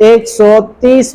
130